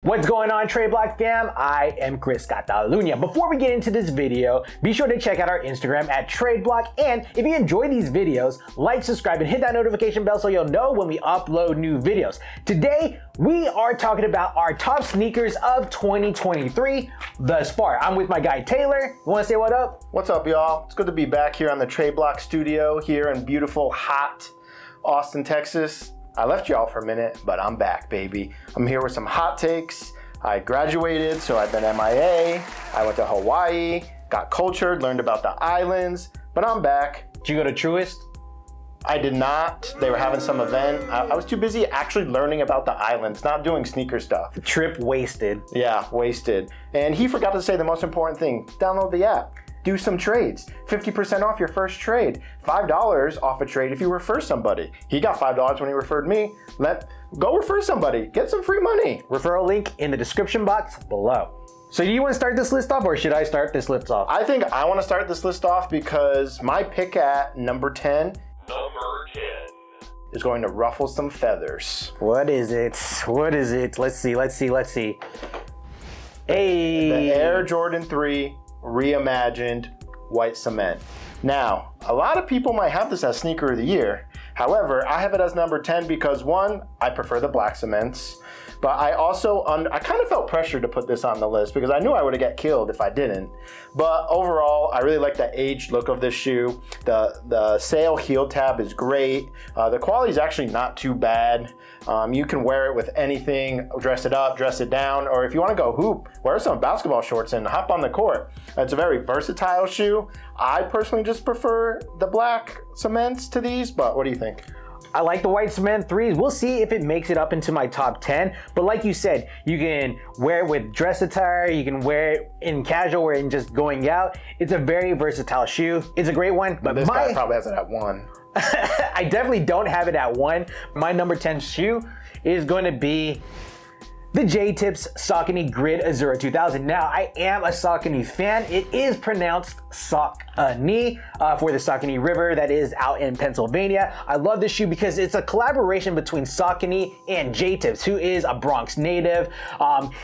What's going on, Trade Block fam? I am ChrisCataluna. Before we get into this video, be sure to check out our Instagram at Trade Block. And if you enjoy these videos, like, subscribe, and hit that notification bell so you'll know when we upload new videos. Today, we are talking about our top sneakers of 2023 thus far. I'm with my guy Taylor. You want to say what up? What's up, y'all? It's good to be back here on the Trade Block studio here in beautiful, hot Austin, Texas. I left y'all for a minute, but I'm back, baby. I'm here with some hot takes. I graduated, so I've been MIA. I went to Hawaii, got cultured, learned about the islands, but I'm back. Did you go to Truist? I did not. They were having some event. I was too busy actually learning about the islands, not doing sneaker stuff. Trip wasted. Yeah, wasted. And he forgot to say the most important thing. Download the app. Do some trades. 50% off your first trade. $5 off a trade if you refer somebody. He got $5 when he referred me. Go refer somebody. Get some free money. Referral link in the description box below. So do you want to start this list off, or should I start this list off? I think I want to start this list off because my pick at number 10 is going to ruffle some feathers. What is it? What is it? Let's see. Hey. The Air Jordan 3 reimagined white cement. Now, a lot of people might have this as sneaker of the year. However, I have it as number 10 because one, I prefer the black cements, but I also, I kind of felt pressure to put this on the list because I knew I would have got killed if I didn't. But overall, I really like the aged look of this shoe. The sail heel tab is great. The quality is actually not too bad. You can wear it with anything, dress it up, dress it down, or if you want to go hoop, wear some basketball shorts and hop on the court. It's a very versatile shoe. I personally just prefer the black cements to these, but what do you think? I like the white cement 3s. We'll see if it makes it up into my top 10. But like you said, you can wear it with dress attire. You can wear it in casual wear and just going out. It's a very versatile shoe. It's a great one. But this guy probably has it at 1. I definitely don't have it at 1. My number 10 shoe is going to be the J-Tips Saucony Grid Azura 2000. Now, I am a Saucony fan. It is pronounced Saucony for the Saucony River that is out in Pennsylvania. I love this shoe because it's a collaboration between Saucony and J-Tips, who is a Bronx native.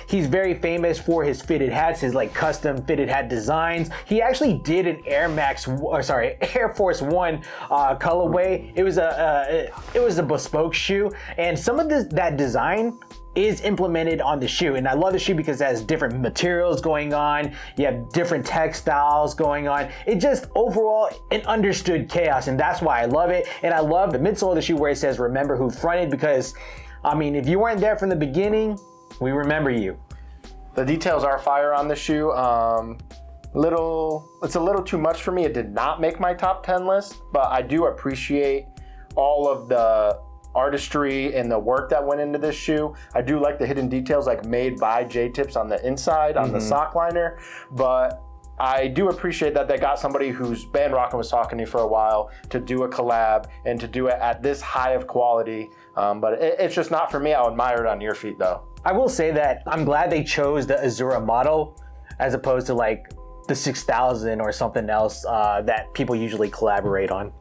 He's very famous for his fitted hats, his like custom fitted hat designs. He actually did an Air Force One colorway. It was a bespoke shoe, and some of that design is implemented on the shoe, and I love the shoe because it has different materials going on. You have different textiles going on. It just overall an understood chaos, and that's why I love it. And I love the midsole of the shoe where it says "Remember who fronted," because I mean, if you weren't there from the beginning, we remember you. The details are fire on the shoe. It's a little too much for me. It did not make my top 10 list, but I do appreciate all of the artistry and the work that went into this shoe. I do like the hidden details, like made by J-Tips on the inside, on the sock liner, but I do appreciate that they got somebody who's been rocking with Saucony for a while to do a collab and to do it at this high of quality. But it's just not for me. I'll admire it on your feet though. I will say that I'm glad they chose the Azura model as opposed to like the 6000 or something else that people usually collaborate on.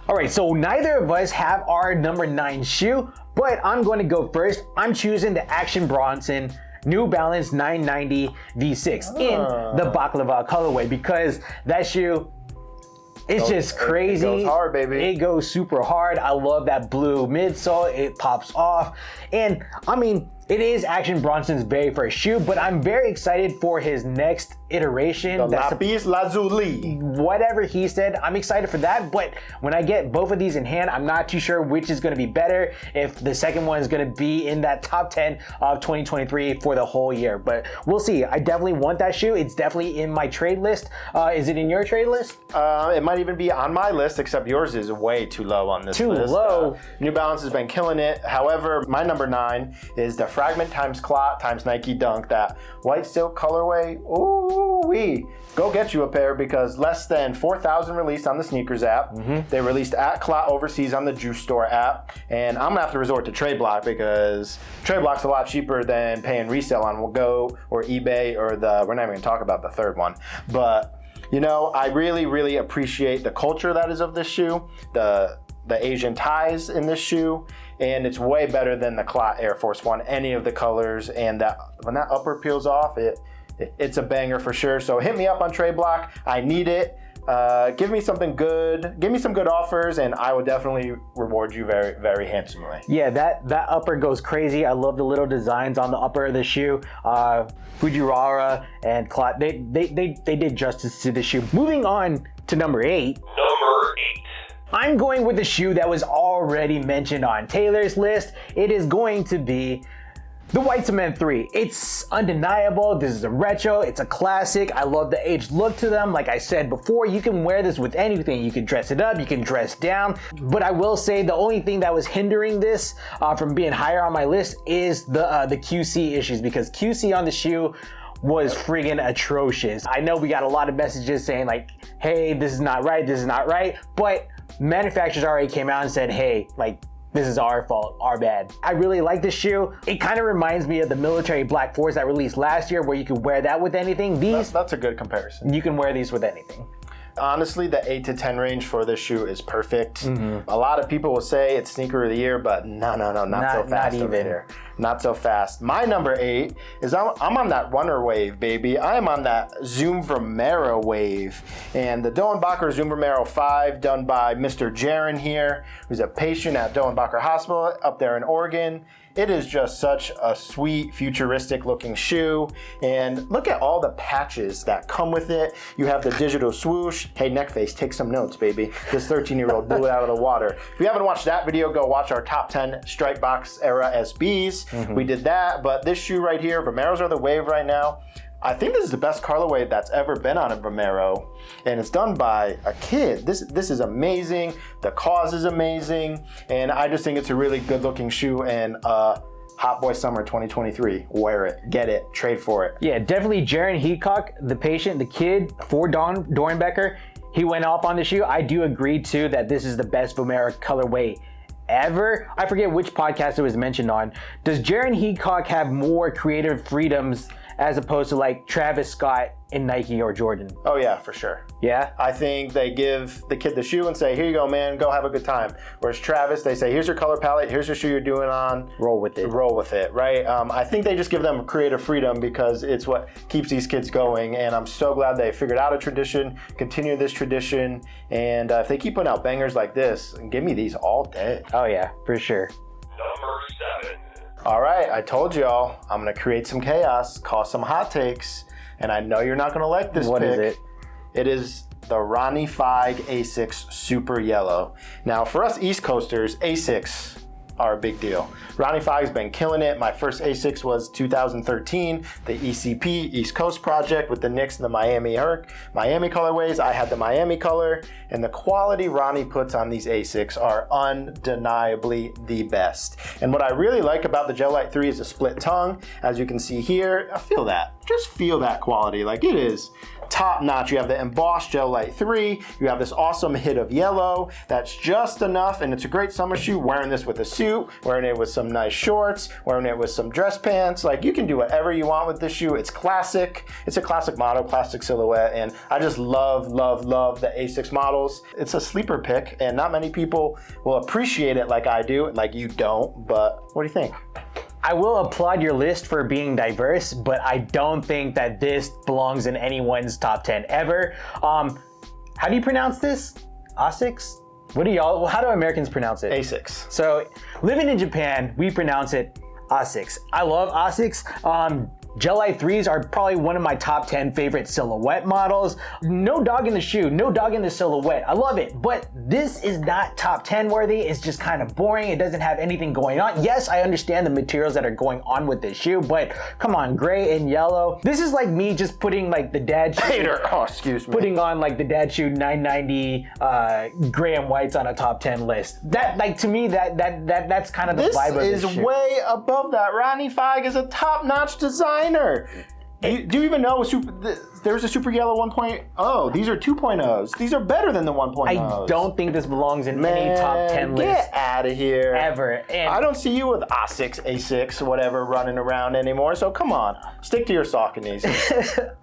All right, so neither of us have our number 9 shoe, but I'm going to go first. I'm choosing the Action Bronson New Balance 990 V6 in the Baklava colorway because that shoe, it's just crazy. It goes hard, baby. It goes super hard. I love that blue midsole. It pops off. And I mean, it is Action Bronson's very first shoe, but I'm very excited for his next iteration. The Lapis Lazuli. Whatever he said, I'm excited for that. But when I get both of these in hand, I'm not too sure which is going to be better. If the second one is going to be in that top 10 of 2023 for the whole year. But we'll see. I definitely want that shoe. It's definitely in my trade list. Is it in your trade list? It might even be on my list, except yours is way too low on this list. Too low. New Balance has been killing it. However, my number 9 is the Fragment times Clot times Nike Dunk, that white silk colorway. Ooh-wee. Go get you a pair because less than 4,000 released on the Sneakers app. They released at Clot overseas on the Juice Store app. And I'm gonna have to resort to Trade Block because Trade Block's a lot cheaper than paying resale on Go or eBay or we're not even gonna talk about the third one. But you know, I really, really appreciate the culture that is of this shoe. the Asian ties in this shoe, and it's way better than the Clot Air Force One, any of the colors, and when that upper peels off, it's a banger for sure. So hit me up on Trade Block. I need it. Give me something good. Give me some good offers, and I will definitely reward you very, very handsomely. Yeah, that upper goes crazy. I love the little designs on the upper of the shoe. Fujiwara and Clot, they did justice to the shoe. Moving on to number 8. I'm going with the shoe that was already mentioned on Taylor's list. It is going to be the White Cement 3. It's undeniable. This is a retro. It's a classic. I love the aged look to them. Like I said before, you can wear this with anything. You can dress it up. You can dress down. But I will say the only thing that was hindering this from being higher on my list is the QC issues, because QC on the shoe was friggin' atrocious. I know we got a lot of messages saying like, hey, this is not right. This is not right. But manufacturers already came out and said, hey, like, this is our fault, our bad. I really like this shoe. It kind of reminds me of the military Black 4s that released last year, where you could wear that with anything. That's a good comparison. You can wear these with anything. Honestly, the 8 to 10 range for this shoe is perfect. A lot of people will say it's sneaker of the year, but no, not so fast over here. Not so fast. My number 8 is I'm on that runner wave, baby. I am on that Zoom Vomero wave. And the Doenbacher Zoom Vomero 5, done by Mr. Jaron here, who's a patient at Doenbacher Hospital up there in Oregon. It is just such a sweet, futuristic looking shoe. And look at all the patches that come with it. You have the digital swoosh. Hey, Neckface, take some notes, baby. This 13-year-old blew it out of the water. If you haven't watched that video, go watch our top 10 strike box era SBs. We did that, but this shoe right here, Vomeros are the wave right now. I think this is the best colorway that's ever been on a Vomero, and it's done by a kid. This is amazing. The cause is amazing, and I just think it's a really good looking shoe, and Hot Boy Summer 2023. Wear it, get it, trade for it. Yeah, definitely Jaron Heacock, the patient, the kid for Doenbacher, he went off on the shoe. I do agree too that this is the best Vomero colorway ever. I forget which podcast it was mentioned on. Does Jaron Heacock have more creative freedoms as opposed to like Travis Scott in Nike or Jordan? Oh yeah, for sure. Yeah? I think they give the kid the shoe and say, here you go, man, go have a good time. Whereas Travis, they say, here's your color palette, here's your shoe you're doing on. Roll with it. Roll with it, right? I think they just give them creative freedom because it's what keeps these kids going, and I'm so glad they figured out a tradition, continue this tradition, and if they keep putting out bangers like this, give me these all day. Oh yeah, for sure. Number 7. All right, I told y'all I'm gonna create some chaos, cause some hot takes, and I know you're not gonna like this What pick. is it? It is the Ronnie Fieg A6 Super Yellow. Now, for us East Coasters, A6 are a big deal. Ronnie Fieg's been killing it. My first A6 was 2013, the ECP, East Coast Project, with the Knicks and the Miami colorways. I had the Miami color, and the quality Ronnie puts on these A6 are undeniably the best. And what I really like about the Gel Light 3 is the split tongue. As you can see here, I feel that. Just feel that quality. Like, it is top notch. You have the embossed Gel Light 3. You have this awesome hit of yellow. That's just enough, and it's a great summer shoe. Wearing this with a suit, wearing it with some nice shorts, wearing it with some dress pants. Like, you can do whatever you want with this shoe. It's classic. It's a classic model, classic silhouette, and I just love the A6 models. It's a sleeper pick, and not many people will appreciate it like I do, like you don't, but what do you think? I will applaud your list for being diverse, but I don't think that this belongs in anyone's top 10 ever. How do you pronounce this? A6? How do Americans pronounce it? A6. So, living in Japan, we pronounce it A6. I love A6. Gel Light 3s are probably one of my top 10 favorite silhouette models. No dog in the shoe, no dog in the silhouette. I love it, but this is not top 10 worthy. It's just kind of boring. It doesn't have anything going on. Yes, I understand the materials that are going on with this shoe, but come on, gray and yellow. This is like me just putting like the dad shoe. Hater. Oh, excuse me. Putting on like the dad shoe 990 gray and whites on a top 10 list. That, like, to me, that's kind of the vibe of this This is shoe. way above that. Ronnie Fieg is a top-notch designer. Do you even know there's a Super Yellow 1.0? These are 2.0s. These are better than the 1.0s. I don't think this belongs in any top 10 list. Get out of here. Ever. And I don't see you with A6, whatever, running around anymore. So come on, stick to your Sauconys.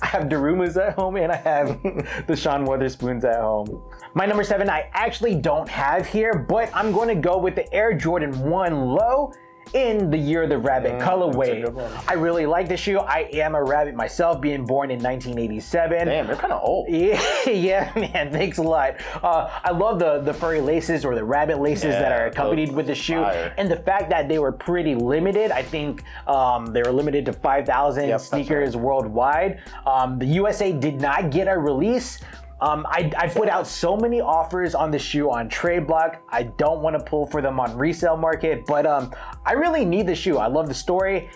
I have Darumas at home and I have the Sean Witherspoons at home. My number 7 I actually don't have here, but I'm going to go with the Air Jordan 1 Low in the Year of the Rabbit colorway. I really like this shoe. I am a rabbit myself, being born in 1987. Damn, they're kind of old. Yeah, man, thanks a lot. I love the furry laces or the rabbit laces that are accompanied with the shoe. Fire. And the fact that they were pretty limited. I think they were limited to 5,000 sneakers worldwide. The USA did not get a release. I put out so many offers on the shoe on Trade Block. I don't want to pull for them on resale market, but I really need the shoe. I love the story.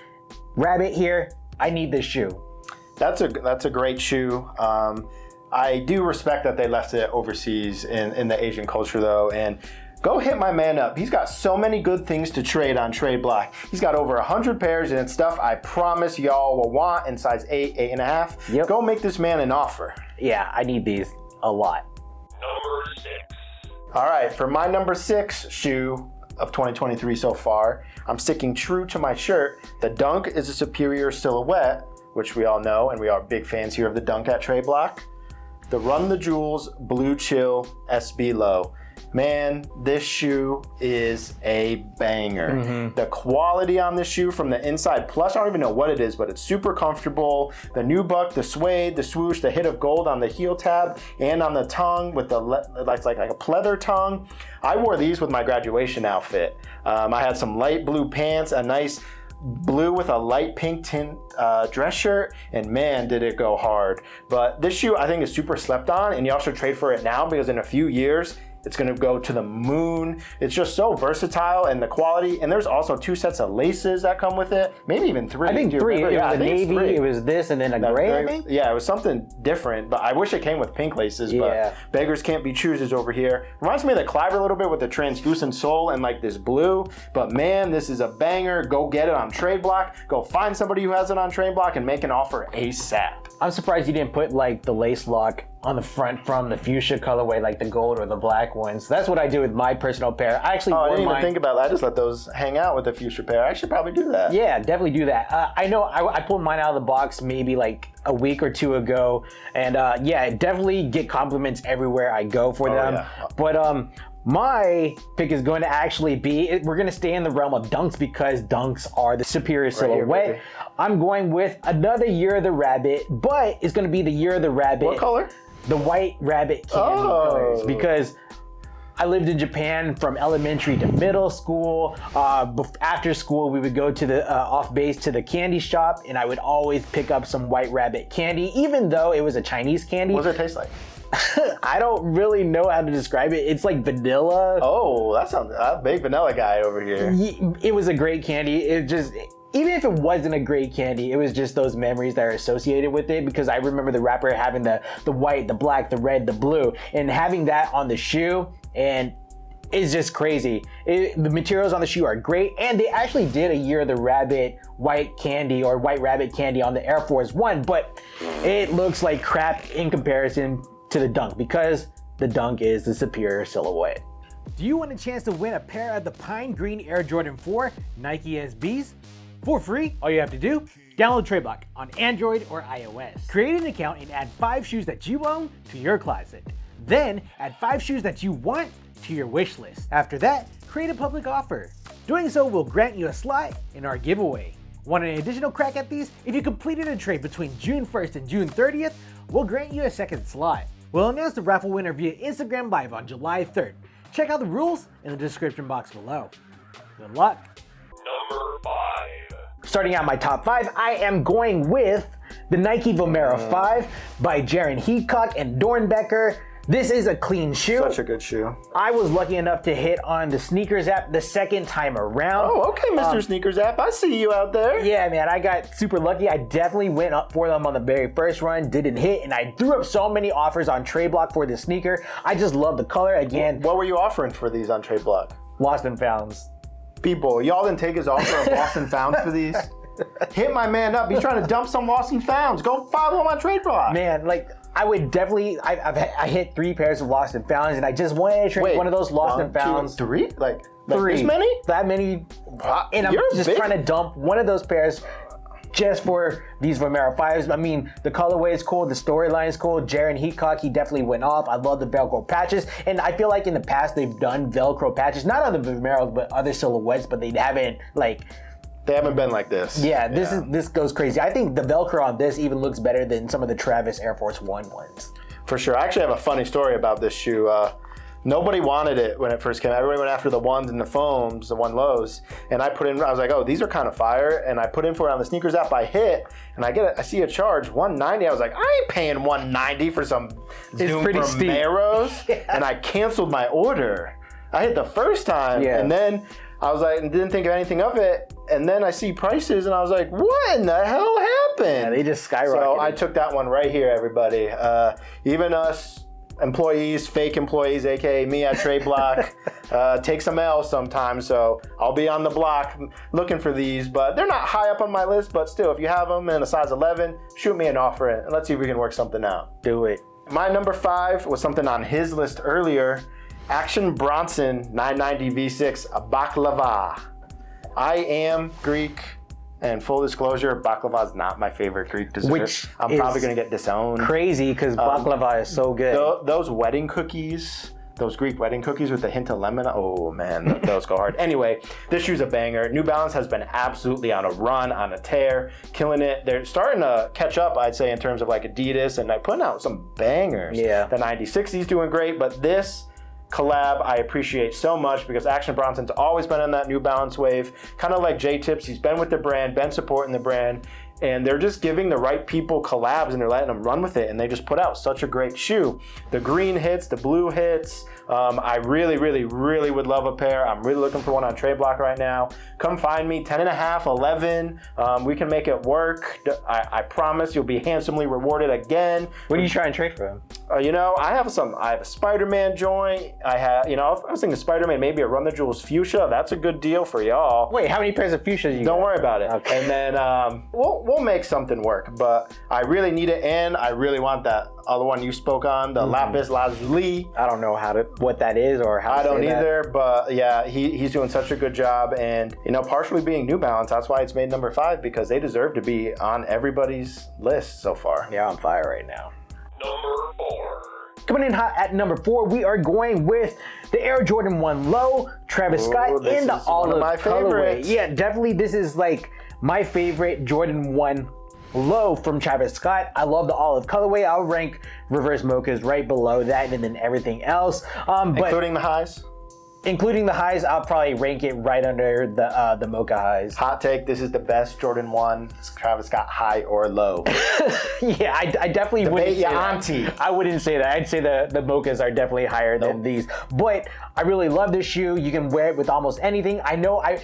Rabbit here, I need this shoe. That's a great shoe. I do respect that they left it overseas in the Asian culture though, and go hit my man up. He's got so many good things to trade on Trade Block. He's got over 100 pairs and it's stuff I promise y'all will want in size 8, 8.5. Yep. Go make this man an offer. Yeah, I need these a lot. Number 6. All right, for my number 6 shoe of 2023 so far, I'm sticking true to my shirt. The Dunk is a superior silhouette, which we all know, and we are big fans here of the Dunk at Trade Block. The Run the Jewels Blue Chill SB Low. Man, this shoe is a banger. The quality on this shoe from the inside plush, I don't even know what it is, but it's super comfortable. The nubuck, the suede, the swoosh, the hit of gold on the heel tab and on the tongue with the like a pleather tongue. I wore these with my graduation outfit. I had some light blue pants, a nice blue with a light pink tint dress shirt, and man, did it go hard. But this shoe I think is super slept on, and y'all should trade for it now because in a few years, it's gonna go to the moon. It's just so versatile and the quality. And there's also 2 sets of laces that come with it. Maybe even 3. I think 3. It was a navy, it was this, and then a gray, I think? Yeah, it was something different, but I wish it came with pink laces, but beggars can't be choosers over here. Reminds me of the Cliver a little bit with the translucent sole and like this blue, but man, this is a banger. Go get it on Trade Block. Go find somebody who has it on Trade Block and make an offer ASAP. I'm surprised you didn't put like the lace lock on the front from the fuchsia colorway, like the gold or the black ones. That's what I do with my personal pair. I actually I wore didn't mine. even think about that. I just let those hang out with the fuchsia pair. I should probably do that. Yeah, definitely do that. I know I pulled mine out of the box maybe like a week or 2 ago, and yeah, definitely get compliments everywhere I go for them. Yeah. But my pick is going to actually be, we're going to stay in the realm of dunks because dunks are the superior silhouette. Here, I'm going with another Year of the Rabbit, but it's going to be the Year of the Rabbit. What color? The white rabbit candy colors, because I lived in Japan from elementary to middle school. After school, we would go to the off base to the candy shop, and I would always pick up some white rabbit candy, even though it was a Chinese candy. What does it taste like? I don't really know how to describe it. It's like vanilla. Oh, that sounds a big vanilla guy over here. It was a great candy. It just, even if it wasn't a great candy, it was just those memories that are associated with it, because I remember the wrapper having the white, the black, the red, the blue, and having that on the shoe, and it's just crazy. The materials on the shoe are great, and they actually did a Year of the Rabbit white candy or white rabbit candy on the Air Force One, but it looks like crap in comparison to the Dunk because the Dunk is the superior silhouette. Do you want a chance to win a pair of the Pine Green Air Jordan 4 Nike SBs? For free, all you have to do, download Trade Block on Android or iOS. Create an account and add 5 shoes that you own to your closet. Then add 5 shoes that you want to your wish list. After that, create a public offer. Doing so will grant you a slot in our giveaway. Want an additional crack at these? If you completed a trade between June 1st and June 30th, we'll grant you a second slot. We'll announce the raffle winner via Instagram Live on July 3rd. Check out the rules in the description box below. Good luck. Number 5. Starting out my top 5, I am going with the Nike Vomero 5 by Jaron Heacock and Dornbecker. This is a clean shoe. Such a good shoe. I was lucky enough to hit on the Sneakers app the second time around. Oh, okay, Mr. Sneakers app. I see you out there. Yeah, man, I got super lucky. I definitely went up for them on the very first run, didn't hit, and I threw up so many offers on Trade Block for this sneaker. I just love the color. Again, What were you offering for these on Trade Block? lost and founds. People, y'all didn't take his offer of lost and found for these? Hit my man up. He's trying to dump some lost and founds. Go follow him on trade block. Man, like I would definitely. I hit 3 pairs of lost and founds, and I just wanted to trade one of those lost and founds. 1, 2, 3? Like 3. this many? That many. And I'm You're just big. trying to dump one of those pairs just for these Romero 5s. I mean, the colorway is cool, the storyline is cool. Jaren Heacock, he definitely went off. I love the Velcro patches. And I feel like in the past they've done Velcro patches, not on the Romeros, but other silhouettes, but they haven't They haven't been like this. Yeah, this goes crazy. I think the Velcro on this even looks better than some of the Travis Air Force One ones. For sure. I actually have a funny story about this shoe. Nobody wanted it when it first came out. Everybody went after the ones and the foams, the one lows. And I was like, oh, these are kind of fire. And I put in for it on the sneakers app. I hit, and I see a charge, $190. I was like, I ain't paying $190 for some Zoom Romeros. Yeah. And I canceled my order. I hit the first time, and then I was like, didn't think of anything of it. And then I see prices, and I was like, what in the hell happened? Yeah, they just skyrocketed. So I took that one right here, everybody. Even us employees, fake employees, aka me at Trade Block, take some L's sometimes. So I'll be on the block looking for these, but they're not high up on my list. But still, if you have them in a size 11, shoot me an offer, and let's see if we can work something out. Do it. My number 5 was something on his list earlier. Action Bronson 990 V6 Baklava. I am Greek, and full disclosure, baklava is not my favorite Greek dessert. Which I'm probably going to get disowned. Crazy, because baklava is so good. Those wedding cookies, those Greek wedding cookies with a hint of lemon, oh man, those go hard. Anyway, this shoe's a banger. New Balance has been absolutely on a run, on a tear, killing it. They're starting to catch up, I'd say, in terms of like Adidas, and like putting out some bangers. Yeah. The 9060's doing great, but this collab I appreciate so much because Action Bronson's always been on that New Balance wave, kind of like J-Tips. He's been with the brand, been supporting the brand, and they're just giving the right people collabs and they're letting them run with it, and they just put out such a great shoe. The green hits, the blue hits. I really, really, really would love a pair. I'm really looking for one on Trade Block right now. Come find me, 10.5, 11. We can make it work. I promise you'll be handsomely rewarded again. What are you trying to trade for him? I have a Spider-Man joint. I was thinking Spider-Man, maybe a Run the Jewels Fuchsia. That's a good deal for y'all. Wait, how many pairs of fuchsias you Don't got? worry about it. Okay. And then we'll make something work. But I really need it, and I really want that other one you spoke on, the Lapis Lazuli. I don't know what that is or how to I don't say that. either, but yeah, he's doing such a good job, and partially being New Balance, that's why it's made number 5, because they deserve to be on everybody's list so far. Yeah, I'm on fire right now. Number 4. Coming in hot at number 4, we are going with the Air Jordan 1 Low, Travis Scott this in the is one of olive my colorway. favorites. Yeah, definitely this is like my favorite Jordan 1 Low from Travis Scott. I love the olive colorway. I'll rank Reverse Mochas right below that, and then everything else. But Including the highs? including the highs, I'll probably rank it right under the Mocha highs. Hot take, this is the best Jordan 1 Travis Scott high or low. Yeah, I definitely wouldn't say that. auntie. I wouldn't say that. I'd say the Mochas are definitely higher than these. But I really love this shoe. You can wear it with almost anything. I know I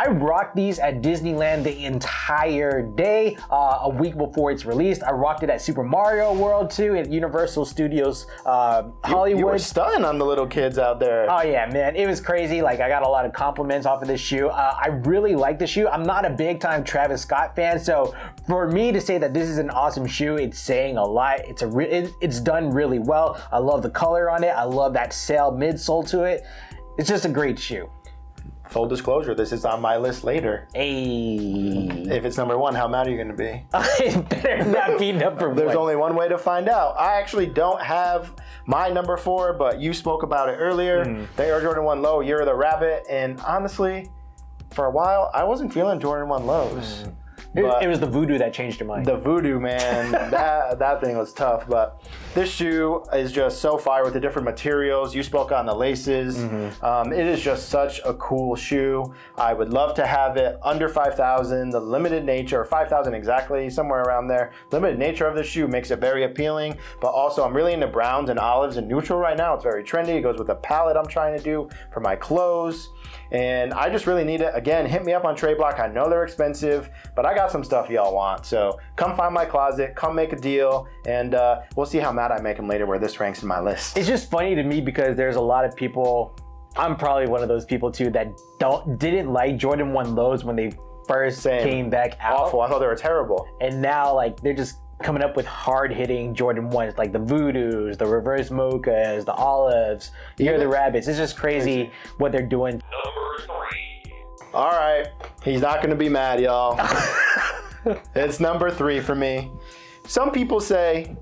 rocked these at Disneyland the entire day, a week before it's released. I rocked it at Super Mario World too, at Universal Studios Hollywood. You were stunning on the little kids out there. Oh yeah, man, it was crazy. Like I got a lot of compliments off of this shoe. I really like the shoe. I'm not a big time Travis Scott fan, so for me to say that this is an awesome shoe, it's saying a lot. It's done really well. I love the color on it. I love that sail midsole to it. It's just a great shoe. Full disclosure, this is on my list later. Hey, If it's number 1, how mad are you going to be? it better not be number 1. There's only one way to find out. I actually don't have my number 4, but you spoke about it earlier. The Air Jordan 1 Low, Year of the Rabbit, and honestly, for a while, I wasn't feeling Jordan 1 Lows. It was the voodoo that changed your mind. The voodoo, man, that thing was tough. But this shoe is just so fire with the different materials. You spoke on the laces. It is just such a cool shoe. I would love to have it under 5,000. The limited nature, or 5,000 exactly, somewhere around there. Limited nature of the shoe makes it very appealing. But also, I'm really into browns and olives and neutral right now. It's very trendy. It goes with the palette I'm trying to do for my clothes. And I just really need it. Again, hit me up on Trade Block. I know they're expensive, but I got some stuff y'all want. So come find my closet, come make a deal, and we'll see how mad I make them later where this ranks in my list. It's just funny to me because there's a lot of people, I'm probably one of those people too, that didn't like Jordan 1 Lows when they first Same. came back out. Awful. I thought they were terrible. And now, like, they're just coming up with hard-hitting Jordan 1s, like the Voodoos, the Reverse Mochas, the Olives, You're the Rabbits. It's just crazy what they're doing. Number 3. All right. He's not going to be mad, y'all. It's number 3 for me. Some people say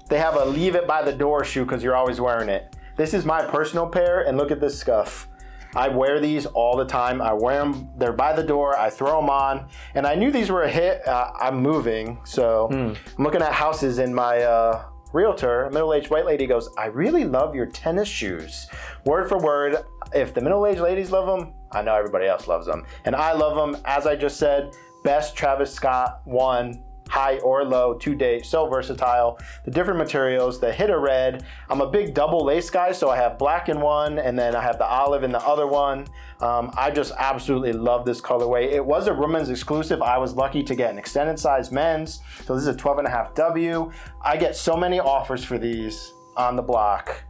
they have a leave it by the door shoe because you're always wearing it. This is my personal pair, and look at this scuff. I wear these all the time. I wear them, they're by the door, I throw them on, and I knew these were a hit. I'm moving, so I'm looking at houses, and my realtor, a middle-aged white lady, goes, I really love your tennis shoes. Word for word, if the middle-aged ladies love them, I know everybody else loves them. And I love them, as I just said, best Travis Scott one, high or low to date, so versatile. The different materials, the hit of red. I'm a big double lace guy, so I have black in one, and then I have the olive in the other one. I just absolutely love this colorway. It was a women's exclusive. I was lucky to get an extended size men's, so this is a 12.5 W. I get so many offers for these on the block,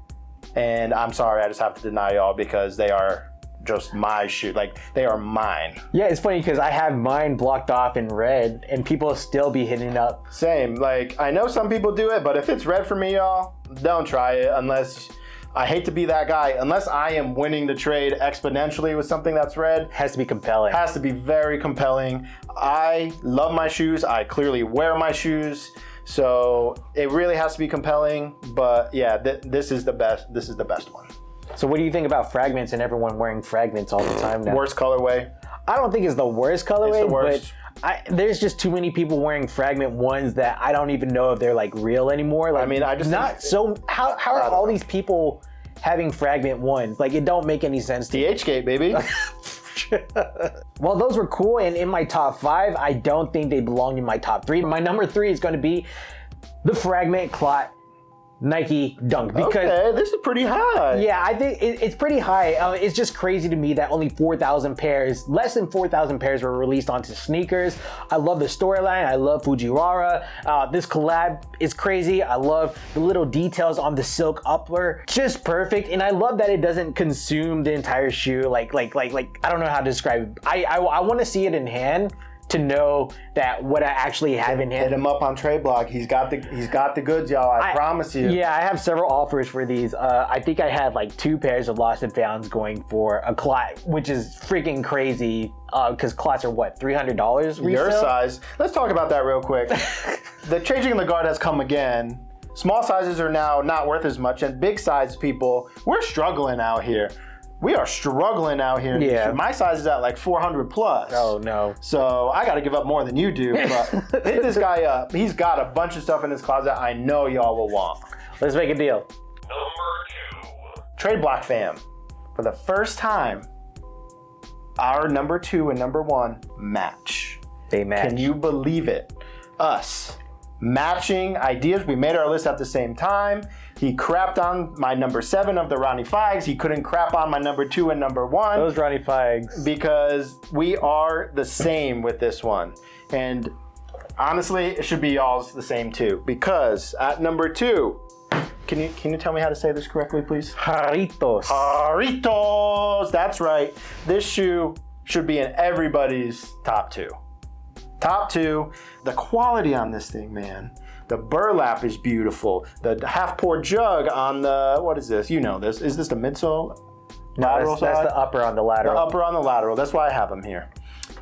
and I'm sorry, I just have to deny y'all because they are just my shoe. Like, they are mine. Yeah, it's funny because I have mine blocked off in red and people still be hitting up. Same. Like, I know some people do it, but if it's red for me, y'all, don't try it unless, I hate to be that guy, unless I am winning the trade exponentially with something that's red. Has to be compelling. Has to be very compelling. I love my shoes. I clearly wear my shoes. So it really has to be compelling. But yeah, this is the best. This is the best one. So what do you think about fragments and everyone wearing fragments all the time now? Worst colorway. I don't think it's the worst colorway, It's the worst. but there's just too many people wearing fragment ones that I don't even know if they're like real anymore. Like, I mean, I just not so. How are all these people having fragment ones? Like, it don't make any sense to me. DH-gate, baby. Well, those were cool, and in my top 5, I don't think they belong in my top 3. My number 3 is going to be the fragment clot Nike Dunk, because okay, this is pretty high. yeah, I think it's pretty high. It's just crazy to me that only 4,000 pairs, less than 4,000 pairs were released onto sneakers. I love the storyline. I love Fujiwara. This collab is crazy. I love the little details on the silk upper. Just perfect. And I love that it doesn't consume the entire shoe. Like I don't know how to describe it. I want to see it in hand to know that what I actually have in hand. Hit him up on Trade Block. He's got the goods, y'all. I promise you. Yeah, I have several offers for these. I think I have like 2 pairs of Lost and Founds going for a clot, which is freaking crazy. Because clots are what, $300 resale? Your size. Let's talk about that real quick. The changing of the guard has come again. Small sizes are now not worth as much, and big size people, we're struggling out here. We are struggling out here. Yeah. My size is at like 400 plus. Oh no. So I got to give up more than you do. But hit this guy up. He's got a bunch of stuff in his closet I know y'all will want. Let's make a deal. Number 2. Trade Block fam. For the first time, our number 2 and number 1 match. They match. Can you believe it? Us matching ideas. We made our list at the same time. He crapped on my number 7 of the Ronnie Figs. He couldn't crap on my number 2 and number 1. Those Ronnie Figs. Because we are the same with this one. And honestly, it should be y'all's the same too. Because at number 2, can you tell me how to say this correctly, please? Jarritos. Jarritos. That's right. This shoe should be in everybody's top 2. Top 2. The quality on this thing, man. The burlap is beautiful. The half-pour jug on the, what is this? You know this. Is this the midsole? No, that's the upper on the lateral. The upper on the lateral. That's why I have them here.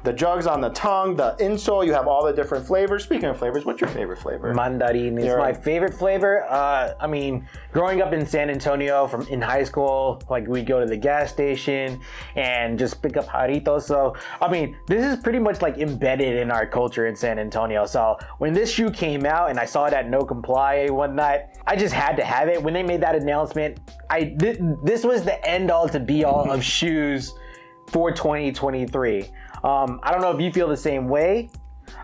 The jugs on the tongue, the insole, you have all the different flavors. Speaking of flavors, what's your favorite flavor? Mandarin is my favorite flavor. I mean, growing up in San Antonio in high school, like we'd go to the gas station and just pick up Jarritos. So, I mean, this is pretty much like embedded in our culture in San Antonio. So when this shoe came out and I saw it at No Comply one night, I just had to have it. When they made that announcement, this was the end all to be all of shoes for 2023. I don't know if you feel the same way,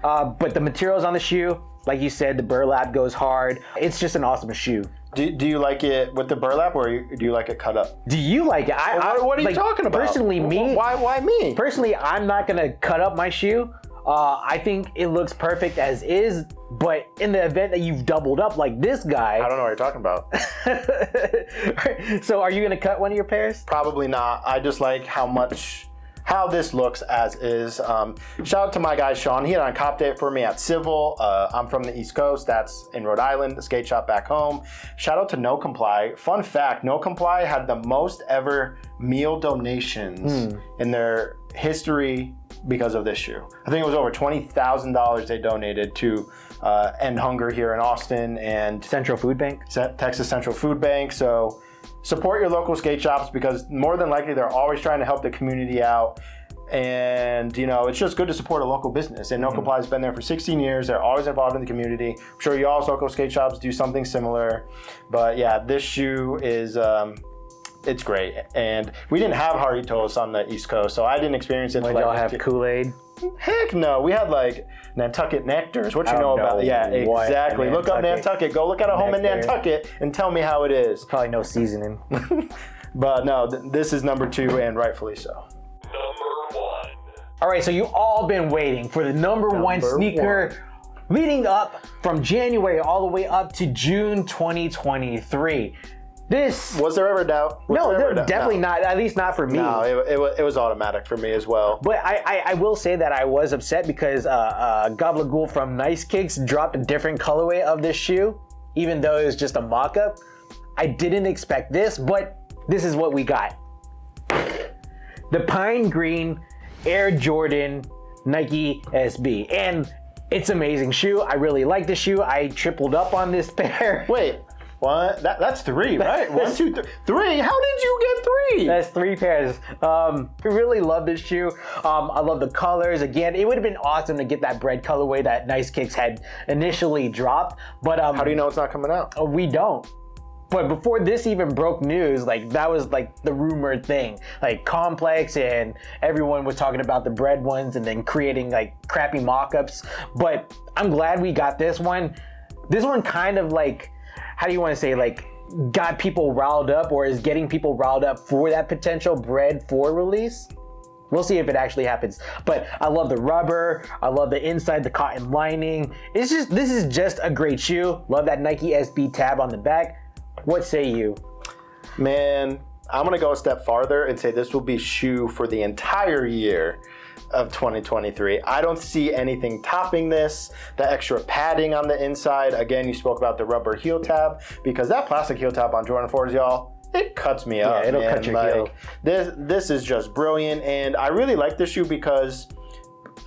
but the materials on the shoe, like you said, the burlap goes hard. It's just an awesome shoe. Do you like it with the burlap, or do you like it cut up? Do you like it? What are you talking about? Personally, me. Why me? Personally, I'm not gonna cut up my shoe. I think it looks perfect as is, but in the event that you've doubled up like this guy. I don't know what you're talking about. So are you gonna cut one of your pairs? Probably not. I just like how much how this looks as is. Shout out to my guy Sean. He had on cop day for me at Civil. I'm from the East Coast. That's in Rhode Island, the skate shop back home. Shout out to No Comply. Fun fact, No Comply had the most ever meal donations in their history because of this shoe. I think it was over $20,000 they donated to end hunger here in Austin and Central Food Bank. Texas Central Food Bank. So support your local skate shops because more than likely they're always trying to help the community out. And, you know, it's just good to support a local business. And No Comply has been there for 16 years. They're always involved in the community. I'm sure y'all's local skate shops do something similar. But yeah, this shoe is, it's great. And we didn't have Haritos on the East Coast, so I didn't experience it. Did y'all have Kool-Aid? Heck no. We had like Nantucket Nectars. What you know about? Yeah, exactly. Look up Nantucket. Go look at a home in Nantucket and tell me how it is. Probably no seasoning. But no, this is number 2 and rightfully so. Number 1. All right, so you all been waiting for the number one sneaker leading up from January all the way up to June 2023. This Was there ever doubt? Definitely not. At least not for me. No, it was automatic for me as well. But I will say that I was upset because Gabagool from Nice Kicks dropped a different colorway of this shoe, even though it was just a mock-up. I didn't expect this, but this is what we got. The Pine Green Air Jordan Nike SB. And it's an amazing shoe. I really like the shoe. I tripled up on this pair. Wait. What? That's 3, right? 1, 2, 3. 3? How did you get 3? That's 3 pairs. I really love this shoe. I love the colors. Again, it would have been awesome to get that bread colorway that Nice Kicks had initially dropped. But how do you know it's not coming out? We don't. But before this even broke news, like that was like the rumored thing. Like Complex and everyone was talking about the bread ones and then creating like crappy mock-ups. But I'm glad we got this one. This one kind of like, how do you want to say, like got people riled up or is getting people riled up for that potential bread 4 release. We'll see if it actually happens. But I love the rubber. I love the inside, the cotton lining. This is just a great shoe. Love that Nike SB tab on the back. What say you? Man, I'm going to go a step farther and say this will be shoe for the entire year of 2023. I don't see anything topping this. The extra padding on the inside. Again, you spoke about the rubber heel tab because that plastic heel tab on Jordan 4s, y'all, it cuts me up. Yeah, it'll cut your heel. This is just brilliant. And I really like this shoe because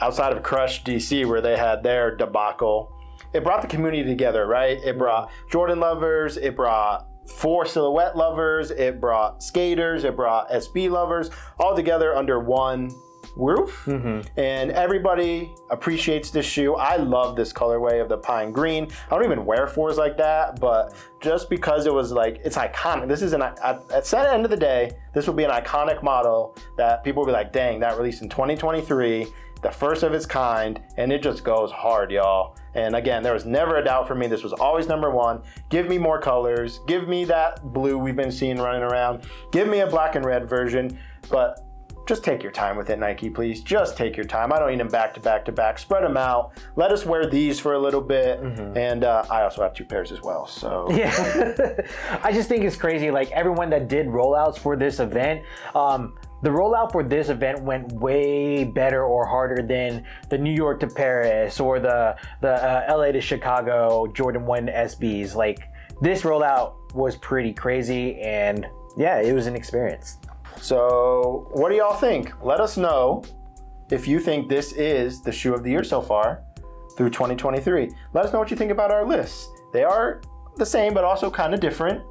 outside of Crush DC where they had their debacle, it brought the community together, right? It brought Jordan lovers, it brought 4 silhouette lovers, it brought skaters, it brought SB lovers, all together under one roof. And everybody appreciates this shoe. I love this colorway of the pine green. I don't even wear 4s like that, but just because it was like, it's iconic. This is at the end of the day, this will be an iconic model that people will be like, dang, that released in 2023, the first of its kind, and it just goes hard, y'all. And again, there was never a doubt for me. This was always number 1. Give me more colors. Give me that blue we've been seeing running around. Give me a black and red version, but just take your time with it, Nike, please. Just take your time. I don't need them back to back to back. Spread them out. Let us wear these for a little bit. And I also have 2 pairs as well, so. Yeah, I just think it's crazy. Like everyone that did rollouts for this event, the rollout for this event went way better or harder than the New York to Paris or the LA to Chicago Jordan 1 SBs. Like this rollout was pretty crazy and yeah, it was an experience. So what do y'all think? Let us know if you think this is the shoe of the year so far through 2023. Let us know what you think about our lists. They are the same, but also kind of different.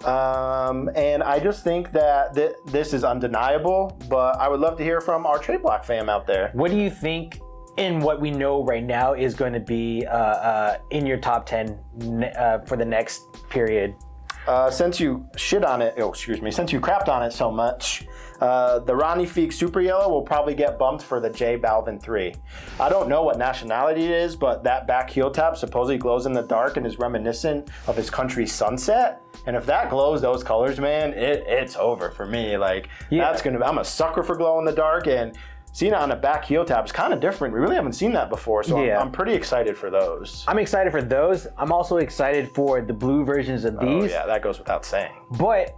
And I just think that this is undeniable, but I would love to hear from our Trade Block fam out there. What do you think in what we know right now is going to be in your top 10 for the next period? Since you since you crapped on it so much, the Ronnie Feek Super Yellow will probably get bumped for the J Balvin 3. I don't know what nationality it is, but that back heel tab supposedly glows in the dark and is reminiscent of his country's sunset. And if that glows those colors, man, it's over for me. Like, I'm a sucker for glow in the dark, and seeing it on a back heel tab is kind of different. We really haven't seen that before, so I'm pretty excited for those. I'm excited for those. I'm also excited for the blue versions of these. Oh yeah, that goes without saying. But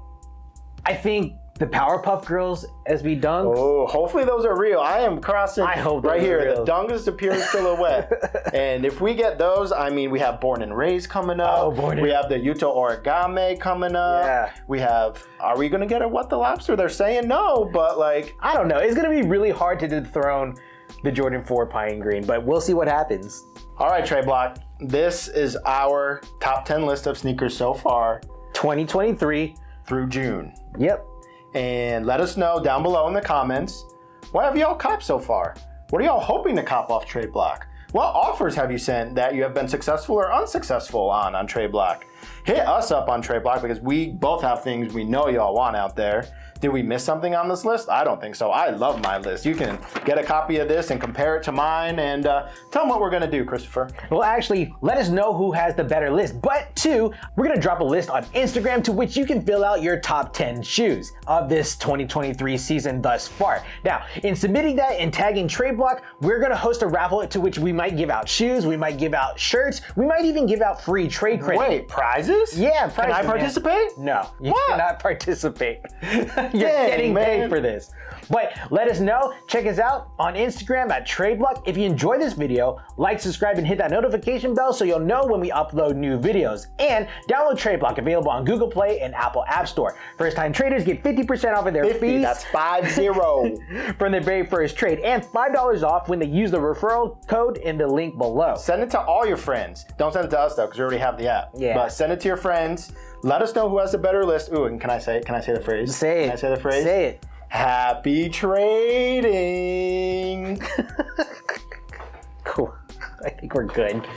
I think the Powerpuff Girls SB Dunk. Oh, hopefully those are real. I am crossing I hope right those are here. real. The Dungus appears silhouette. And if we get those, I mean, we have Born and Raised coming up. Oh, Born and- We have the Yuto Origami coming up. Yeah. We have, are we going to get a What the Lobster? They're saying no, but like, I don't know. It's going to be really hard to dethrone the Jordan 4 Pine Green, but we'll see what happens. all right, Trey Block. This is our top 10 list of sneakers so far 2023. through June. Yep. And let us know down below in the comments, what have y'all copped so far? What are y'all hoping to cop off Trade Block? What offers have you sent that you have been successful or unsuccessful on Trade Block? Hit us up on Trade Block because we both have things we know y'all want out there. Did we miss something on this list? I don't think so. I love my list. You can get a copy of this and compare it to mine and tell them what we're going to do, Christopher. Well, actually, let us know who has the better list. But two, we're going to drop a list on Instagram to which you can fill out your top 10 shoes of this 2023 season thus far. Now, in submitting that and tagging Trade Block, we're going to host a raffle to which we might give out shoes, we might give out shirts, we might even give out free trade credit. Wait, prizes? Yeah, prizes, Can I man. participate? No, you What? cannot participate. You're Dang, getting paid man. for this. But let us know. Check us out on Instagram at TradeBlock. If you enjoy this video, like, subscribe, and hit that notification bell so you'll know when we upload new videos. And download TradeBlock, available on Google Play and Apple App Store. First-time traders get 50% off of their 50, fees that's 50. from their very first trade, and $5 off when they use the referral code in the link below. Send it to all your friends. Don't send it to us though, because we already have the app. Yeah. But send it to your friends. Let us know who has the better list. Ooh, and can I say the phrase? Say it. Can I say the phrase? Say it. Happy trading. Cool. I think we're good.